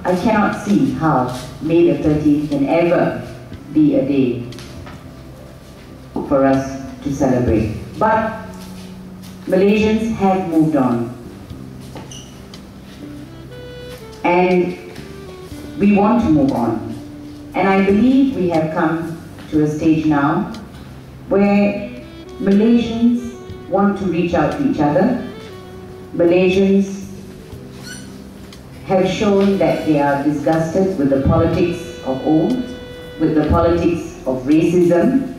I cannot see how May the 13th can ever be a day for us to celebrate. But Malaysians have moved on. And we want to move on. And I believe we have come to a stage now where Malaysians want to reach out to each other. Malaysians have shown that they are disgusted with the politics of old, with the politics of racism.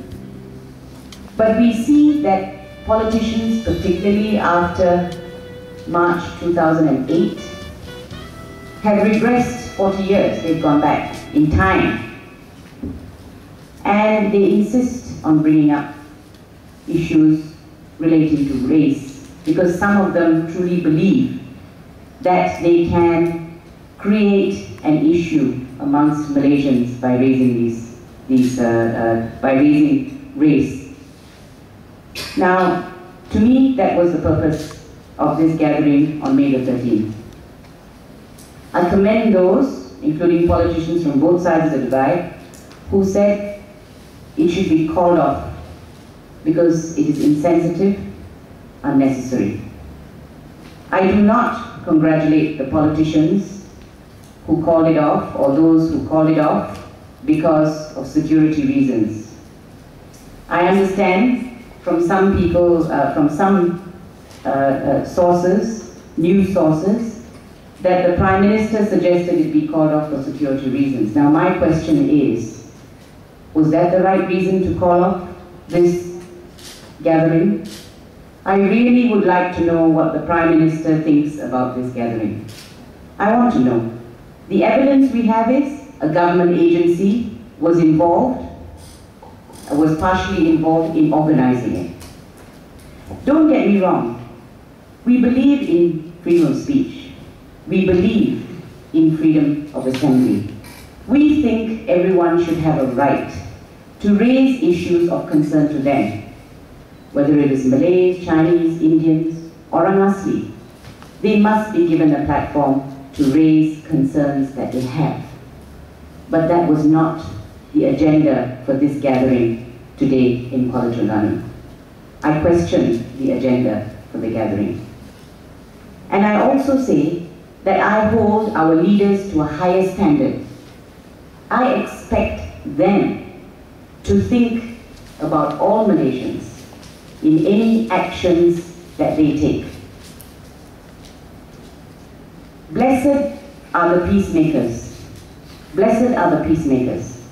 But we see that politicians, particularly after March 2008, have regressed 40 years. They've gone back in time. And they insist on bringing up issues relating to race, because some of them truly believe that they can create an issue amongst Malaysians by raising by raising race. Now, to me, that was the purpose of this gathering on May the 13th. I commend those, including politicians from both sides of the divide, who said it should be called off because it is insensitive, unnecessary. I do not congratulate the politicians who called it off, or those who called it off because of security reasons. I understand from some people, from some sources, news sources, that the Prime Minister suggested it be called off for security reasons. Now my question is, was that the right reason to call off this gathering? I really would like to know what the Prime Minister thinks about this gathering. I want to know. The evidence we have is a government agency was involved, was partially involved in organizing it. Don't get me wrong. We believe in freedom of speech. We believe in freedom of assembly. We think everyone should have a right to raise issues of concern to them, whether it is Malays, Chinese, Indians, or Anasli. They must be given a platform to raise concerns that they have. But that was not the agenda for this gathering today in Kuala Lumpur. I question the agenda for the gathering. And I also say that I hold our leaders to a higher standard. I expect them to think about all Malaysians in any actions that they take. Blessed are the peacemakers. Blessed are the peacemakers.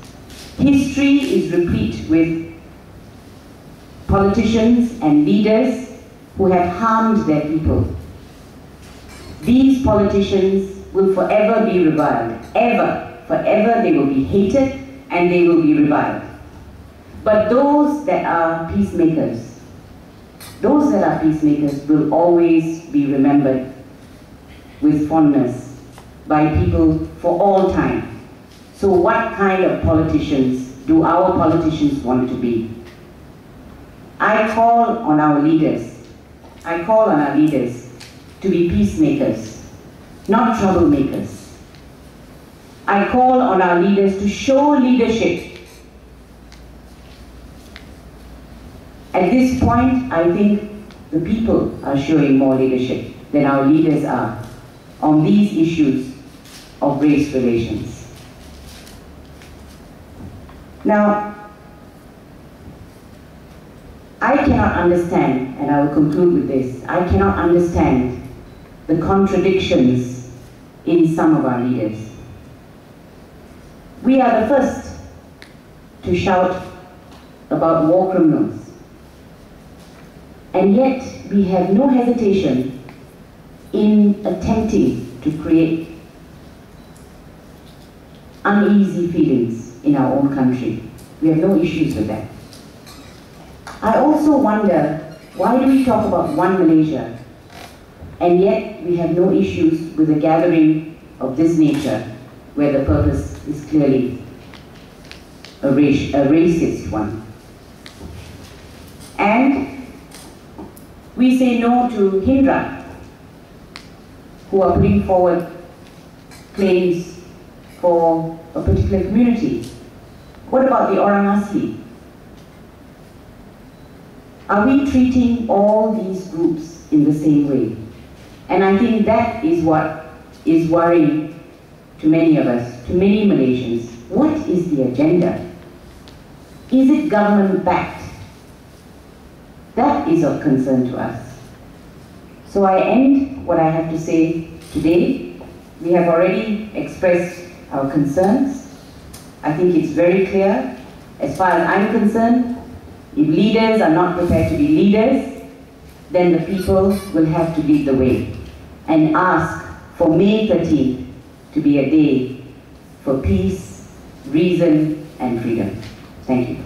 History is replete with politicians and leaders who have harmed their people. These politicians will forever be reviled. Ever, forever they will be hated and they will be reviled. But those that are peacemakers will always be remembered with fondness by people for all time. So what kind of politicians do our politicians want to be? I call on our leaders to be peacemakers, not troublemakers. I call on our leaders to show leadership. At this point, I think the people are showing more leadership than our leaders are on these issues of race relations. Now, I cannot understand, and I will conclude with this, I cannot understand the contradictions in some of our leaders. We are the first to shout about war criminals. And yet, we have no hesitation in attempting to create uneasy feelings in our own country. We have no issues with that. I also wonder, why do we talk about one Malaysia, and yet we have no issues with a gathering of this nature, where the purpose is clearly a racist one. And we say no to Hindra, who are putting forward claims for a particular community? What about the Orang Asli? Are we treating all these groups in the same way? And I think that is what is worrying to many of us, to many Malaysians. What is the agenda? Is it government-backed? That is of concern to us. So I end what I have to say today. We have already expressed our concerns. I think it's very clear. As far as I'm concerned, if leaders are not prepared to be leaders, then the people will have to lead the way and ask for May 13th to be a day for peace, reason, and freedom. Thank you.